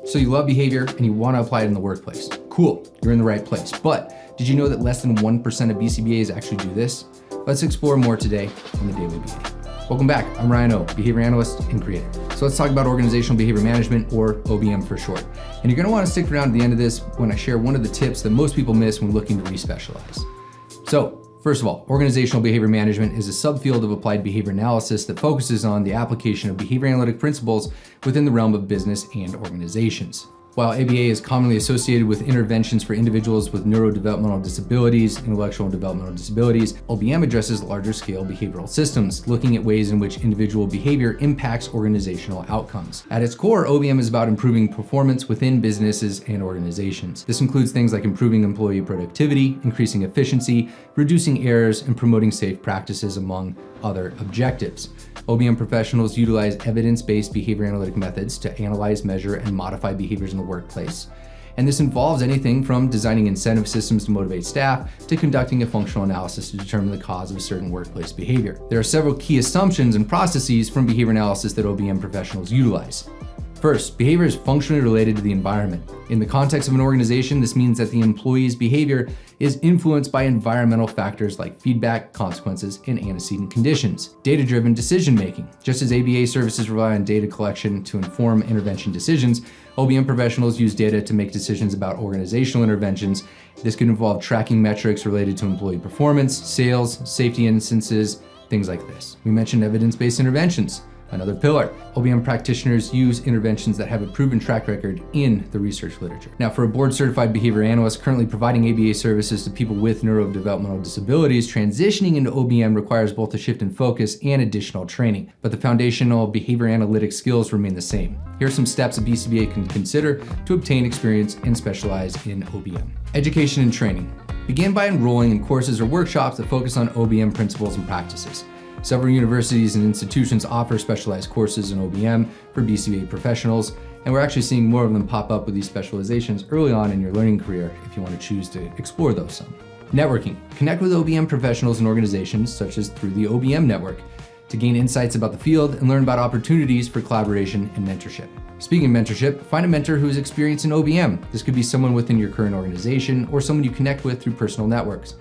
So you love behavior and you want to apply it in the workplace. Cool, you're in the right place. But did you know that less than 1% of BCBAs actually do this? Let's explore more today on the Daily BA. Welcome back. I'm Ryan O, behavior analyst and creator. So let's talk about organizational behavior management, or OBM for short. And you're going to want to stick around to the end of this when I share one of the tips that most people miss when looking to respecialize. So first of all, organizational behavior management is a subfield of applied behavior analysis that focuses on the application of behavior analytic principles within the realm of business and organizations. While ABA is commonly associated with interventions for individuals with neurodevelopmental disabilities, intellectual and developmental disabilities, OBM addresses larger scale behavioral systems, looking at ways in which individual behavior impacts organizational outcomes. At its core, OBM is about improving performance within businesses and organizations. This includes things like improving employee productivity, increasing efficiency, reducing errors, and promoting safe practices, among other objectives. OBM professionals utilize evidence-based behavior analytic methods to analyze, measure, and modify behaviors in the workplace. And this involves anything from designing incentive systems to motivate staff to conducting a functional analysis to determine the cause of a certain workplace behavior. There are several key assumptions and processes from behavior analysis that OBM professionals utilize. First, behavior is functionally related to the environment. In the context of an organization, this means that the employee's behavior is influenced by environmental factors like feedback, consequences, and antecedent conditions. Data-driven decision-making. Just as ABA services rely on data collection to inform intervention decisions, OBM professionals use data to make decisions about organizational interventions. This could involve tracking metrics related to employee performance, sales, safety instances, things like this. We mentioned evidence-based interventions. Another pillar, OBM practitioners use interventions that have a proven track record in the research literature. Now, for a board-certified behavior analyst currently providing ABA services to people with neurodevelopmental disabilities, transitioning into OBM requires both a shift in focus and additional training, but the foundational behavior analytic skills remain the same. Here are some steps a BCBA can consider to obtain experience and specialize in OBM. Education and training. Begin by enrolling in courses or workshops that focus on OBM principles and practices. Several universities and institutions offer specialized courses in OBM for BCBA professionals, and we're actually seeing more of them pop up with these specializations early on in your learning career if you want to choose to explore those some. Networking. Connect with OBM professionals and organizations, such as through the OBM network, to gain insights about the field and learn about opportunities for collaboration and mentorship. Speaking of mentorship, find a mentor who is experienced in OBM. This could be someone within your current organization or someone you connect with through personal networks.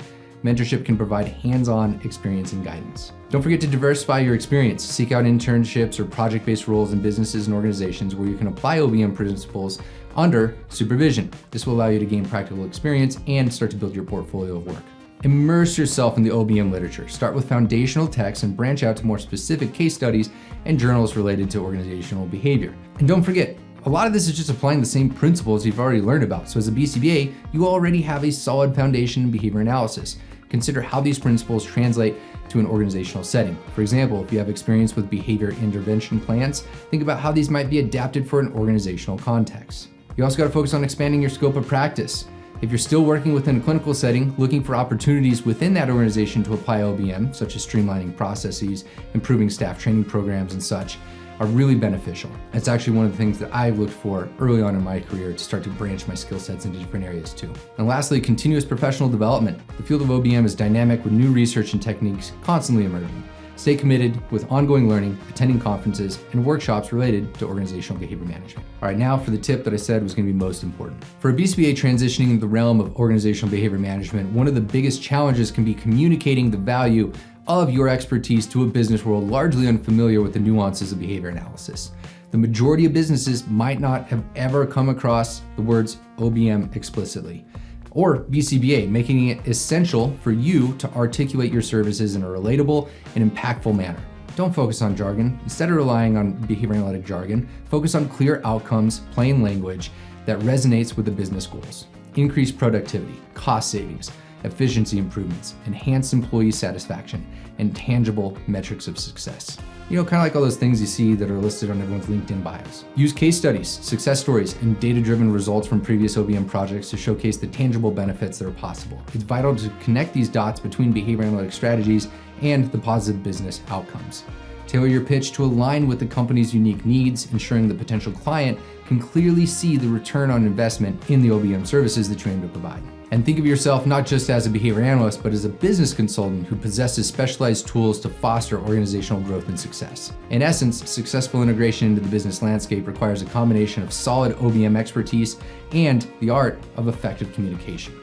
Mentorship can provide hands-on experience and guidance. Don't forget to diversify your experience. Seek out internships or project-based roles in businesses and organizations where you can apply OBM principles under supervision. This will allow you to gain practical experience and start to build your portfolio of work. Immerse yourself in the OBM literature. Start with foundational texts and branch out to more specific case studies and journals related to organizational behavior. And don't forget, a lot of this is just applying the same principles you've already learned about. So as a BCBA, you already have a solid foundation in behavior analysis. Consider how these principles translate to an organizational setting. For example, if you have experience with behavior intervention plans, think about how these might be adapted for an organizational context. You also got to focus on expanding your scope of practice. If you're still working within a clinical setting, looking for opportunities within that organization to apply OBM, such as streamlining processes, improving staff training programs and such, are really beneficial. It's actually one of the things that I looked for early on in my career to start to branch my skill sets into different areas too. And lastly, continuous professional development. The field of OBM is dynamic with new research and techniques constantly emerging. Stay committed with ongoing learning, attending conferences, and workshops related to organizational behavior management. All right, now for the tip that I said was going to be most important. For a BCBA transitioning into the realm of organizational behavior management, one of the biggest challenges can be communicating the value of your expertise to a business world largely unfamiliar with the nuances of behavior analysis. The majority of businesses might not have ever come across the words OBM explicitly, or BCBA, making it essential for you to articulate your services in a relatable and impactful manner. Don't focus on jargon. Instead of relying on behavior analytic jargon, focus on clear outcomes, plain language that resonates with the business goals. Increased productivity, cost savings, efficiency improvements, enhanced employee satisfaction, and tangible metrics of success. You know, kind of like all those things you see that are listed on everyone's LinkedIn bios. Use case studies, success stories, and data-driven results from previous OBM projects to showcase the tangible benefits that are possible. It's vital to connect these dots between behavior analytic strategies and the positive business outcomes. Tailor your pitch to align with the company's unique needs, ensuring the potential client can clearly see the return on investment in the OBM services that you aim to provide. And think of yourself not just as a behavior analyst, but as a business consultant who possesses specialized tools to foster organizational growth and success. In essence, successful integration into the business landscape requires a combination of solid OBM expertise and the art of effective communication.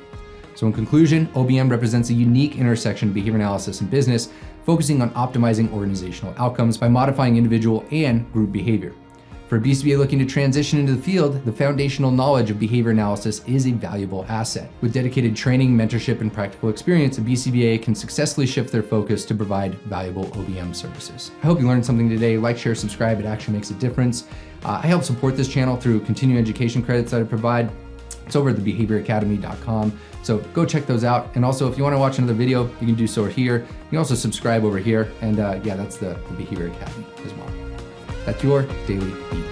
So in conclusion, OBM represents a unique intersection of behavior analysis and business, focusing on optimizing organizational outcomes by modifying individual and group behavior. For a BCBA looking to transition into the field, the foundational knowledge of behavior analysis is a valuable asset. With dedicated training, mentorship, and practical experience, a BCBA can successfully shift their focus to provide valuable OBM services. I hope you learned something today. Like, share, subscribe. It actually makes a difference. I help support this channel through continuing education credits that I provide. It's over at thebehavioracademy.com. So go check those out. And also, if you want to watch another video, you can do so here. You can also subscribe over here. And yeah, that's the Behavior Academy as well. That's your Daily Beat.